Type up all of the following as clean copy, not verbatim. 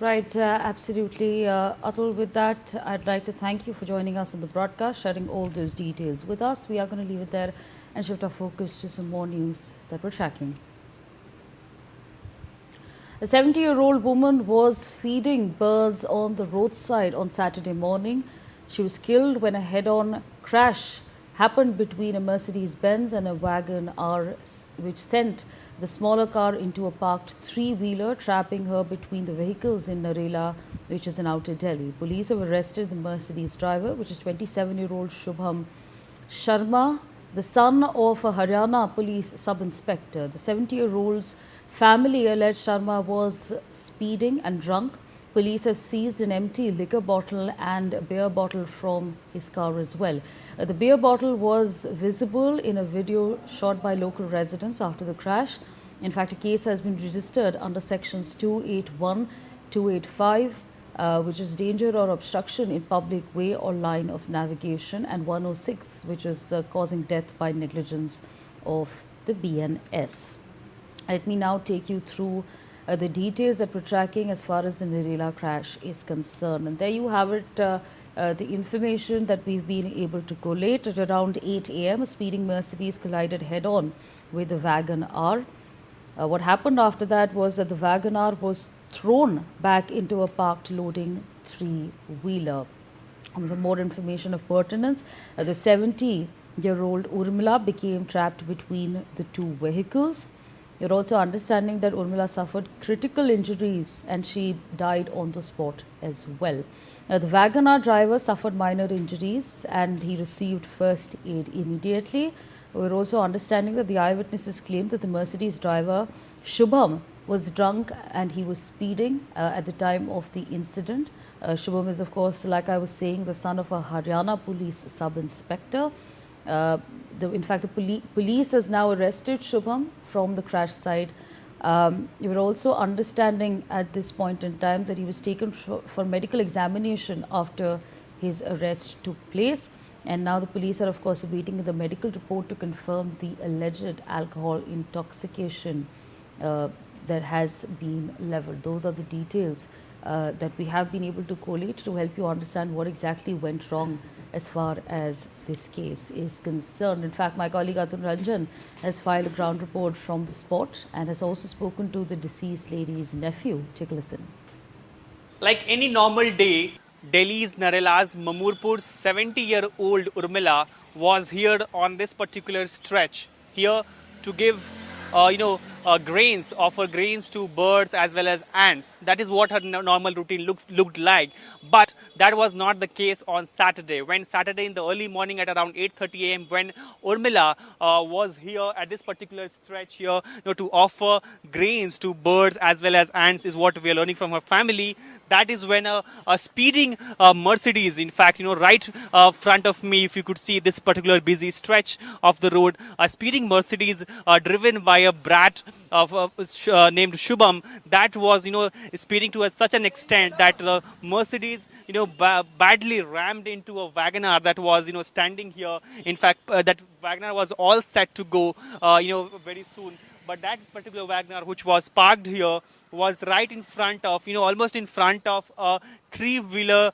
Right, absolutely. Atul, with that, I'd like to thank you for joining us on the broadcast, sharing all those details with us. We are going to leave it there and shift our focus to some more news that we're tracking. A 70-year-old woman was feeding birds on the roadside on Saturday morning. She was killed when a head-on crash happened between a Mercedes-Benz and a WagonR, which sent the smaller car into a parked three-wheeler, trapping her between the vehicles in Narela, which is in Outer Delhi. Police have arrested the Mercedes driver, which is 27-year-old Shubham Sharma, the son of a Haryana police sub-inspector. The 70-year-old's family alleged Sharma was speeding and drunk. Police have seized an empty liquor bottle and a beer bottle from his car as well. The beer bottle was visible in a video shot by local residents after the crash. In fact, a case has been registered under sections 281, 285, which is danger or obstruction in public way or line of navigation, and 106, which is causing death by negligence of the BNS. Let me now take you through the details that we're tracking as far as the Narela crash is concerned. And there you have it, the information that we've been able to collate. At around 8 a.m., a speeding Mercedes collided head-on with the WagonR. What happened after that was that the WagonR was thrown back into a parked loading three-wheeler. Some more information of pertinence. The 70-year-old Urmila became trapped between the two vehicles. You're also understanding that Urmila suffered critical injuries and she died on the spot as well. The WagonR driver suffered minor injuries and he received first aid immediately. We're also understanding that the eyewitnesses claimed that the Mercedes driver, Shubham, was drunk and he was speeding at the time of the incident. Shubham is, of course, like I was saying, the son of a Haryana police sub-inspector. In fact, the police has now arrested Shubham from the crash site. You were also understanding at this point in time that he was taken for medical examination after his arrest took place. And now the police are, of course, awaiting the medical report to confirm the alleged alcohol intoxication that has been leveled. Those are the details that we have been able to collate to help you understand what exactly went wrong as far as this case is concerned. In fact, my colleague Atul Ranjan has filed a ground report from the spot and has also spoken to the deceased lady's nephew. Take a listen. Like any normal day, Delhi's Narela's Mamurpur's 70-year-old Urmila was here on this particular stretch, here to give, grains, offer grains to birds as well as ants. That is what her normal routine looked like. But that was not the case on Saturday. When Saturday in the early morning at around 8:30 a.m. when Urmila was here at this particular stretch here to offer grains to birds as well as ants is what we are learning from her family. That is when a speeding Mercedes, in fact, right front of me, if you could see this particular busy stretch of the road, a speeding Mercedes driven by a brat named Shubham, that was, speeding to such an extent that the Mercedes, badly rammed into a WagonR that was, standing here. In fact, that WagonR was all set to go, very soon. But that particular WagonR, which was parked here, was right in front of, almost in front of a three-wheeler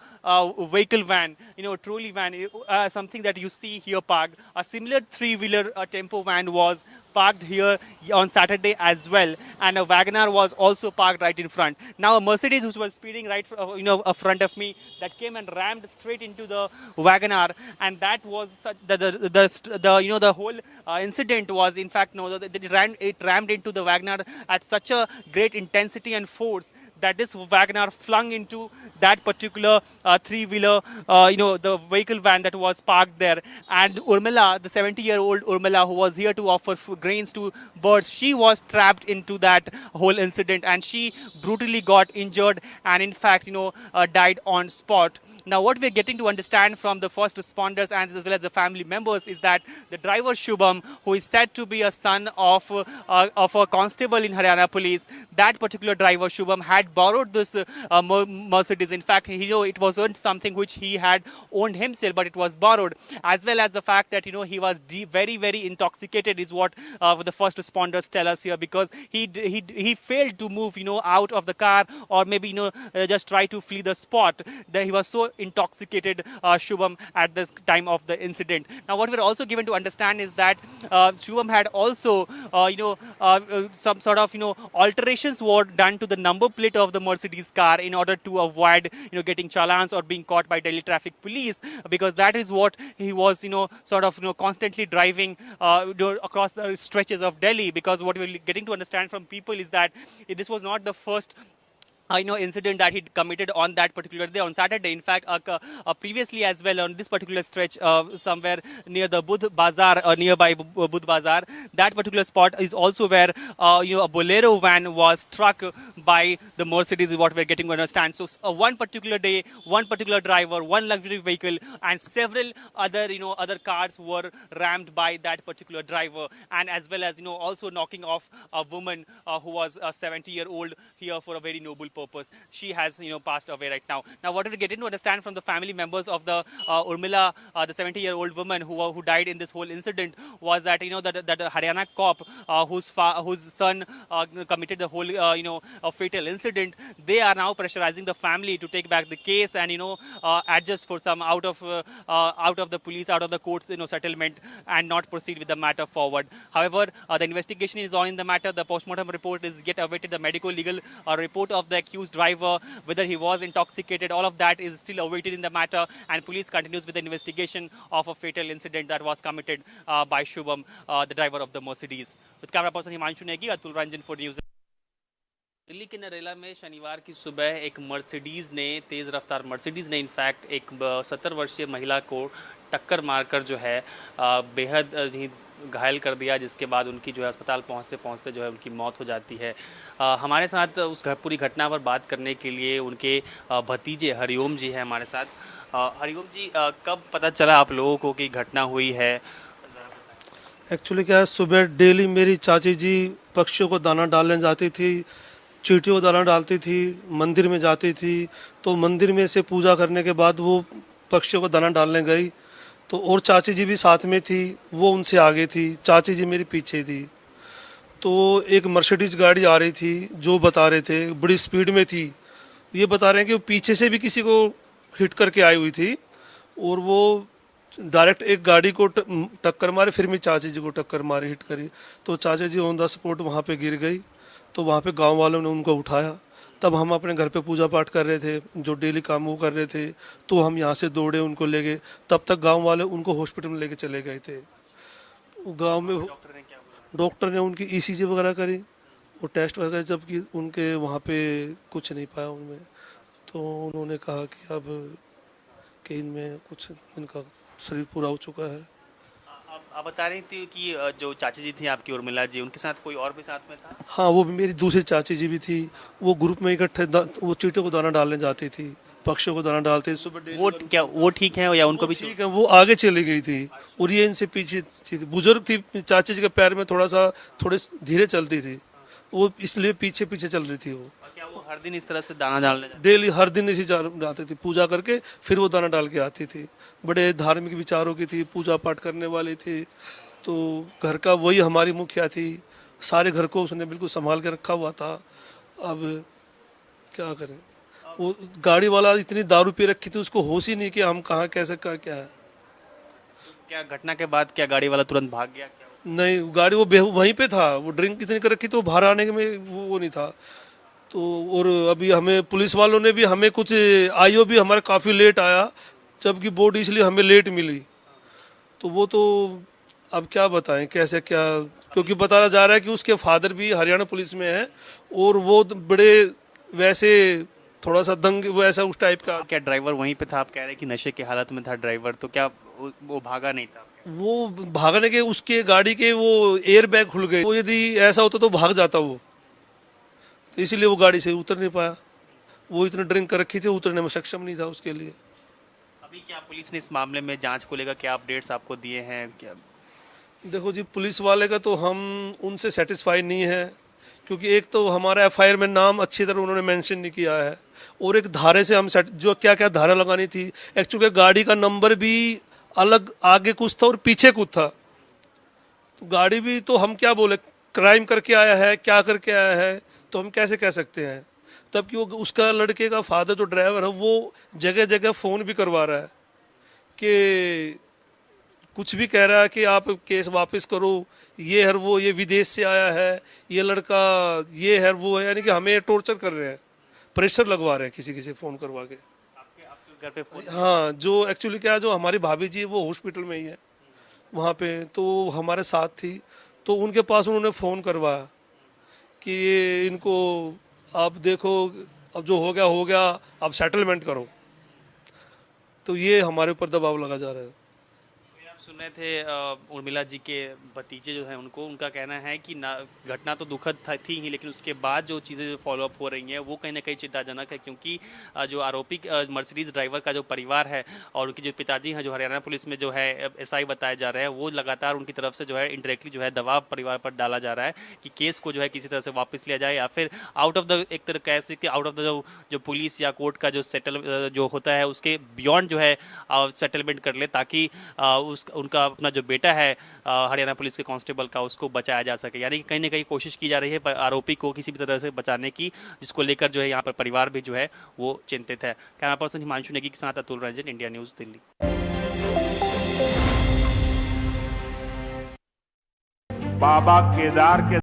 vehicle van, trolley van, something that you see here parked. A similar three-wheeler tempo van was parked here on Saturday as well, and a WagonR was also parked right in front. Now a Mercedes which was speeding right front of me, that came and rammed straight into the WagonR, and that was the whole incident was, in fact, it rammed into the WagonR at such a great intensity and force that this WagonR flung into that particular three-wheeler, the vehicle van that was parked there. And Urmila, the 70-year-old Urmila, who was here to offer grains to birds, she was trapped into that whole incident and she brutally got injured and, in fact, died on spot. Now, what we're getting to understand from the first responders and as well as the family members is that the driver Shubham, who is said to be a son of a constable in Haryana police, that particular driver Shubham had had borrowed this Mercedes. In fact, it wasn't something which he had owned himself, but it was borrowed. As well as the fact that he was very very intoxicated is what the first responders tell us here, because he failed to move out of the car, or maybe just try to flee the spot. He was so intoxicated, Shubham, at this time of the incident. Now, what we're also given to understand is that Shubham had also some sort of alterations were done to the number plate of the Mercedes car in order to avoid getting challans or being caught by Delhi traffic police, because that is what he was sort of constantly driving across the stretches of Delhi. Because what we're getting to understand from people is that this was not the first incident that he committed on that particular day, on Saturday. In fact, previously as well on this particular stretch, somewhere near the Budh Bazaar, nearby Budh Bazaar, that particular spot is also where a Bolero van was struck by the Mercedes, is what we're getting to understand. So one particular day, one particular driver, one luxury vehicle, and several other other cars were rammed by that particular driver, and as well as also knocking off a woman who was a 70-year-old here for a very noble purpose. She has passed away right now. Now, what we're getting to understand from the family members of the Urmila, the 70-year-old woman who died in this whole incident, was that that a Haryana cop whose son committed the whole a fatal incident. They are now pressurizing the family to take back the case and adjust for some out of the police, out of the courts settlement, and not proceed with the matter forward. However, the investigation is on in the matter. The postmortem report is yet awaited. The medical legal report of the accused driver, whether he was intoxicated, all of that is still awaited in the matter, and police continues with the investigation of a fatal incident that was committed by Shubham, the driver of the Mercedes. With camera person Himanshu Negi, Atul Ranjan for NewsX. Delhi के नरेला में शनिवार की सुबह एक तेज़ रफ्तार Mercedes ने in fact एक 70 वर्षीय महिला को टक्कर मारकर जो है बेहद ही घायल कर दिया, जिसके बाद उनकी जो है अस्पताल पहुंचते पहुंचते जो है उनकी मौत हो जाती है। हमारे साथ उस पूरी घटना पर बात करने के लिए उनके भतीजे हरिओम जी हैं हमारे साथ। हरिओम जी, कब पता चला आप लोगों को कि घटना हुई है? एक्चुअली क्या है, सुबह डेली मेरी चाची जी पक्षियों को दाना डालने जाती थी, चींटियों को दाना डालती थी, मंदिर में जाती थी। तो मंदिर में से पूजा करने के बाद वो पक्षियों को दाना डालने गई, तो और चाची जी भी साथ में थी, वो उनसे आगे थी, चाची जी मेरी पीछे थी। तो एक मर्सिडीज गाड़ी आ रही थी, जो बता रहे थे बड़ी स्पीड में थी। ये बता रहे हैं कि वो पीछे से भी किसी को हिट करके आई हुई थी, और वो डायरेक्ट एक गाड़ी को टक्कर मारे, फिर मेरी चाची जी को टक्कर मारी, हिट करी। तो चाची जी ऑन द स्पॉट वहाँ पे गिर गई। तो वहाँ पे गांव वालों ने उनको उठाया। तब हम अपने घर पे पूजा पाठ कर रहे थे, जो डेली काम वो कर रहे थे। तो हम यहाँ से दौड़े, उनको ले गए। तब तक गांव वाले उनको हॉस्पिटल में लेके चले गए थे। गांव में डॉक्टर ने उनकी ईसीजी वगैरह करी, वो टेस्ट वगैरह, जबकि उनके वहाँ पे कुछ नहीं पाया उनमें। तो उन्होंने कहा कि अब कि इनमें कुछ, इनका शरीर पूरा हो चुका है। आप बता रही थी कि जो चाची जी थी आपकी उर्मिला जी, उनके साथ कोई और भी साथ में था? हाँ, वो भी मेरी दूसरी चाची जी भी थी। वो ग्रुप में इकट्ठे वो चींटियों को दाना डालने जाती थी, पक्षियों को दाना डालते सुबह। वो ठीक है या उनको भी ठीक है? वो आगे चली गई थी और ये इनसे पीछे थी। बुजुर्ग थी, चाची जी के पैर में थोड़े धीरे चलती थी, वो इसलिए पीछे पीछे चल रही थी। वो क्या वो हर दिन इस तरह से दाना डालने डेली हर दिन इसी जाती थी, पूजा करके फिर वो दाना डाल के आती थी। बड़े धार्मिक विचारों की थी, पूजा पाठ करने वाली थी। तो घर का वही हमारी मुखिया थी, सारे घर को उसने बिल्कुल संभाल के रखा हुआ था। अब क्या करें, वो गाड़ी वाला इतनी दारू पी रखी थी, उसको होश ही नहीं कि हम कहाँ कैसे क्या है। क्या घटना के बाद क्या गाड़ी वाला तुरंत भाग गया? नहीं, गाड़ी वो वहीं पे था। वो ड्रिंक इतनी कर रखी थी, वो बाहर आने में वो नहीं था। तो और अभी हमें पुलिस वालों ने भी हमें कुछ आईओ भी हमारा काफ़ी लेट आया, जबकि बॉडी इसलिए हमें लेट मिली। तो वो तो अब क्या बताएं कैसे क्या, क्योंकि बताया जा रहा है कि उसके फादर भी हरियाणा पुलिस में है, और वो बड़े वैसे थोड़ा सा दंग वैसा उस टाइप का। क्या ड्राइवर वहीं पे था? आप कह रहे हैं कि नशे की हालत में था ड्राइवर, तो क्या वो भागा नहीं था? वो भागने के, उसके गाड़ी के वो एयर बैग खुल गए। वो यदि ऐसा होता तो भाग जाता वो, तो इसीलिए वो गाड़ी से उतर नहीं पाया। वो इतने ड्रिंक कर रखी थी, उतरने में सक्षम नहीं था उसके लिए। अभी क्या पुलिस ने इस मामले में जांच को लेकर क्या अपडेट्स आपको दिए हैं? क्या देखो जी, पुलिस वाले का तो हम उनसे सेटिस्फाई नहीं है, क्योंकि एक तो हमारा एफआईआर में नाम अच्छी तरह उन्होंने मेंशन नहीं किया है, और एक धारे से हम सेट जो क्या क्या धारा लगानी थी, एक्चुअली गाड़ी का नंबर भी अलग आगे कुछ था और पीछे कुछ था। तो गाड़ी भी तो हम क्या बोले, क्राइम करके आया है, क्या करके आया है, तो हम कैसे कह सकते हैं। तब कि वो उसका लड़के का फादर जो ड्राइवर है वो जगह जगह फ़ोन भी करवा रहा है कि कुछ भी कह रहा है कि आप केस वापस करो, ये है वो, ये विदेश से आया है, ये लड़का ये है वो है, यानी कि हमें टॉर्चर कर रहे हैं, प्रेशर लगवा रहे हैं किसी किसी फ़ोन करवा के। आपके घर पे फोन? हाँ, जो एक्चुअली क्या है, जो हमारी भाभी जी है वो हॉस्पिटल में ही है वहाँ पे, तो हमारे साथ थी, तो उनके पास उन्होंने फ़ोन करवाया कि ये इनको आप देखो, अब जो हो गया, आप सेटलमेंट करो। तो ये हमारे ऊपर दबाव लगा जा रहा है। आप सुन रहे थे उर्मिला जी के भतीजे जो हैं उनको, उनका कहना है कि ना घटना तो दुखद थी ही, लेकिन उसके बाद जो चीज़ें जो फॉलोअप हो रही हैं वो कहीं ना कहीं चिंताजनक है, क्योंकि जो आरोपी मर्सिडीज ड्राइवर का जो परिवार है और उनके जो पिताजी हैं जो हरियाणा पुलिस में जो है एसआई बताए जा रहे हैं, वो लगातार उनकी तरफ से जो है इनडायरेक्टली जो है दबाव परिवार पर डाला जा रहा है कि केस को जो है किसी तरह से वापस लिया जाए, या फिर आउट ऑफ द एक तरह कह सकते आउट ऑफ द जो पुलिस या कोर्ट का जो सेटल जो होता है उसके बियॉन्ड जो है सेटलमेंट कर ले, ताकि उनका अपना जो बेटा है हरियाणा पुलिस के कांस्टेबल का, उसको बचाया जा सके। यानी कि कहीं ना कहीं कोशिश की जा रही है आरोपी को किसी भी तरह से बचाने की, जिसको लेकर जो है यहाँ पर परिवार भी जो है वो चिंतित है। कैमरा पर्सन हिमांशु नेगी के साथ अतुल रंजन, इंडिया न्यूज़, दिल्ली। बाबा केदार के